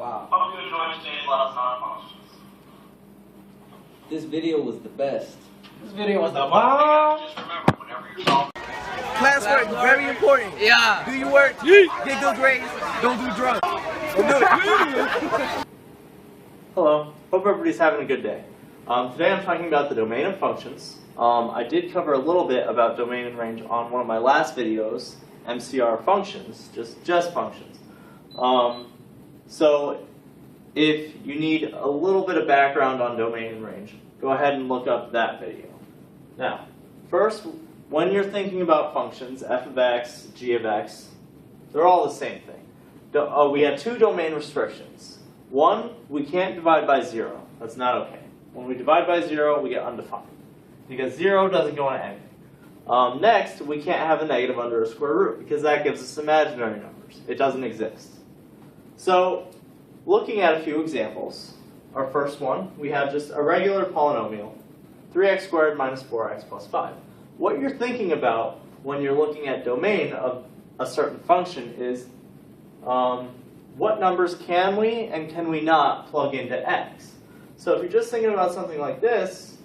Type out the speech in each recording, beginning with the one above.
Wow. Hope you enjoyed today's lesson on functions. This video was the best. This video was the bomb. Just remember, whenever you're solving Classwork, very important. Yeah. Do your work, get good grades, don't do drugs. Don't do it. Hello, hope everybody's having a good day. Today I'm talking about the domain of functions. I did cover a little bit about domain and range on one of my last videos, MCR functions, just functions. So if you need a little bit of background on domain and range, go ahead and look up that video. Now, first, when you're thinking about functions, f of x, g of x, they're all the same thing. We have two domain restrictions. One, we can't divide by 0. That's not okay. When we divide by 0, we get undefined, because 0 doesn't go into anything. Next, we can't have a negative under a square root, because that gives us imaginary numbers. It doesn't exist. So, looking at a few examples, our first one, we have just a regular polynomial, 3x squared minus 4x plus 5. What you're thinking about when you're looking at domain of a certain function is what numbers can we and can we not plug into x. So if you're just thinking about something like this,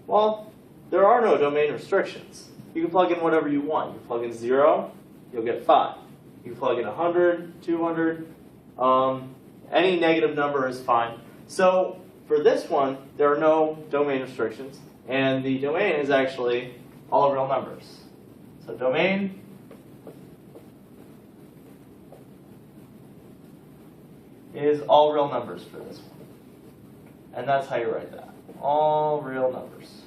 well, there are no domain restrictions. You can plug in whatever you want. You plug in 0, you'll get 5. You can plug in 100, 200, any negative number is fine. So for this one, there are no domain restrictions, and the domain is actually all real numbers. So domain is all real numbers for this one. And that's how you write that. All real numbers.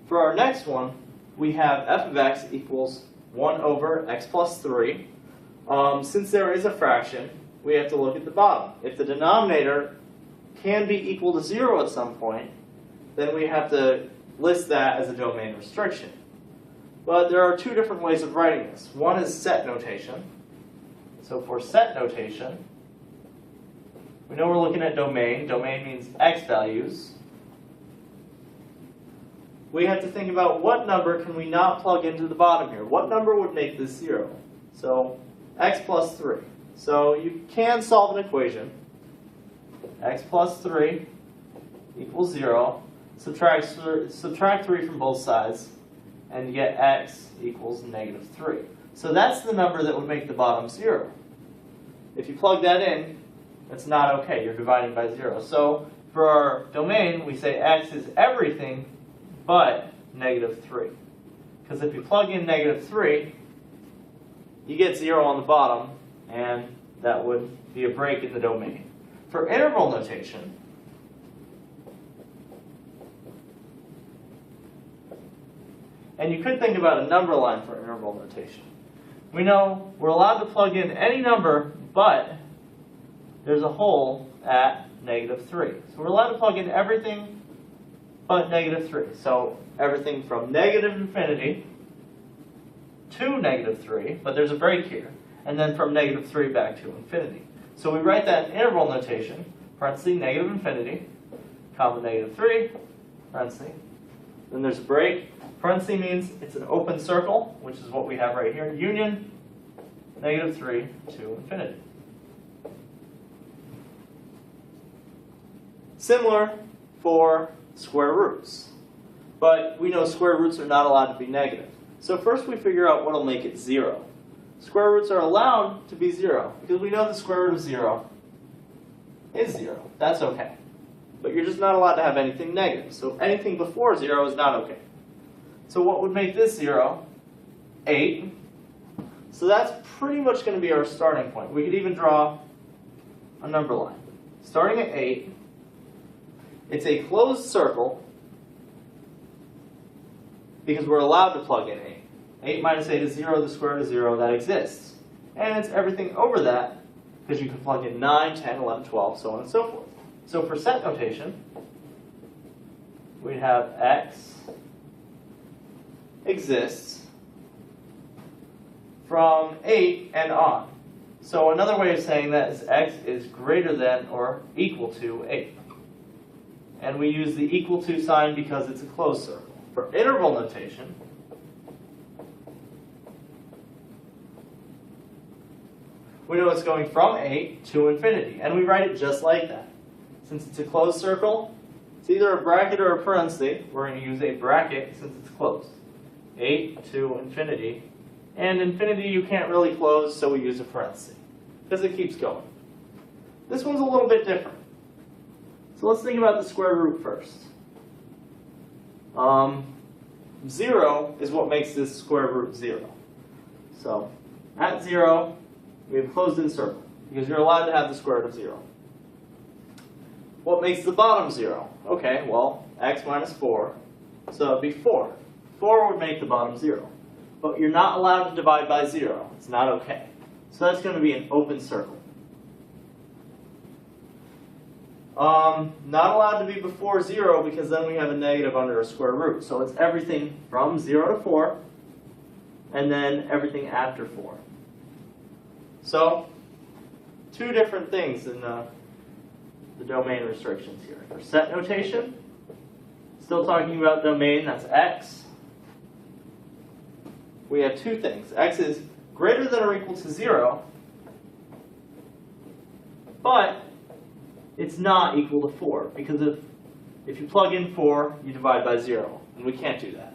For our next one, we have f of x equals 1 over x plus 3. Since there is a fraction, we have to look at the bottom. If the denominator can be equal to 0 at some point, then we have to list that as a domain restriction. But there are two different ways of writing this. One is set notation. So for set notation, we know we're looking at domain. Domain means x values. We have to think about what number can we not plug into the bottom here. What number would make this 0? So x plus 3. So you can solve an equation. X plus 3 equals 0. Subtract 3 from both sides, and you get x equals negative 3. So that's the number that would make the bottom 0. If you plug that in, that's not okay. You're dividing by 0. So for our domain, we say x is everything but negative 3. Because if you plug in negative 3, you get 0 on the bottom, and that would be a break in the domain. For interval notation, and you could think about a number line for interval notation. We know we're allowed to plug in any number, but there's a hole at negative 3. So we're allowed to plug in everything but negative 3. So everything from negative infinity to negative 3, but there's a break here, and then from negative 3 back to infinity. So we write that in interval notation, parenthesis, negative infinity, comma negative 3, parenthesis. Then there's a break. Parenthesis means it's an open circle, which is what we have right here. Union, negative 3 to infinity. Similar for square roots. But we know square roots are not allowed to be negative. So first we figure out what will make it 0. Square roots are allowed to be 0, because we know the square root of 0 is 0. That's okay. But you're just not allowed to have anything negative. So anything before 0 is not okay. So what would make this 0? 8. So that's pretty much going to be our starting point. We could even draw a number line. Starting at 8, it's a closed circle because we're allowed to plug in 8. 8 minus 8 is 0, the square root of 0, that exists. And it's everything over that, because you can plug in 9, 10, 11, 12, so on and so forth. So for set notation, we have x exists from 8 and on. So another way of saying that is x is greater than or equal to 8. And we use the equal to sign because it's a closed circle. For interval notation, we know it's going from 8 to infinity, and we write it just like that. Since it's a closed circle, it's either a bracket or a parenthesis. We're going to use a bracket since it's closed. 8 to infinity. And infinity you can't really close, so we use a parenthesis, because it keeps going. This one's a little bit different. So let's think about the square root first. 0 is what makes this square root 0. So at 0, we have closed in circle, because you're allowed to have the square root of 0. What makes the bottom 0? Okay, well, x minus 4, so it'd be 4. 4 would make the bottom 0. But you're not allowed to divide by 0. It's not okay. So that's going to be an open circle. Not allowed to be before 0 because then we have a negative under a square root. So it's everything from 0 to 4, and then everything after 4. So, two different things in the domain restrictions here. For set notation, still talking about domain, that's x. We have two things. X is greater than or equal to 0, but it's not equal to 4, because if you plug in 4, you divide by 0, and we can't do that.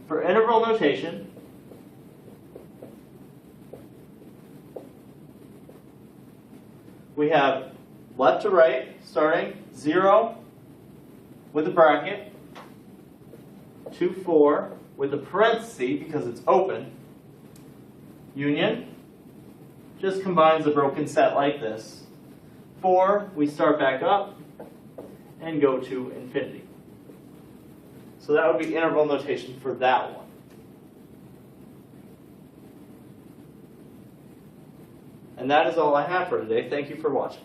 For interval notation, we have left to right, starting 0 with a bracket, to 4 with a parenthesis because it's open. Union just combines a broken set like this. 4, we start back up and go to infinity. So that would be interval notation for that one. And that is all I have for today. Thank you for watching.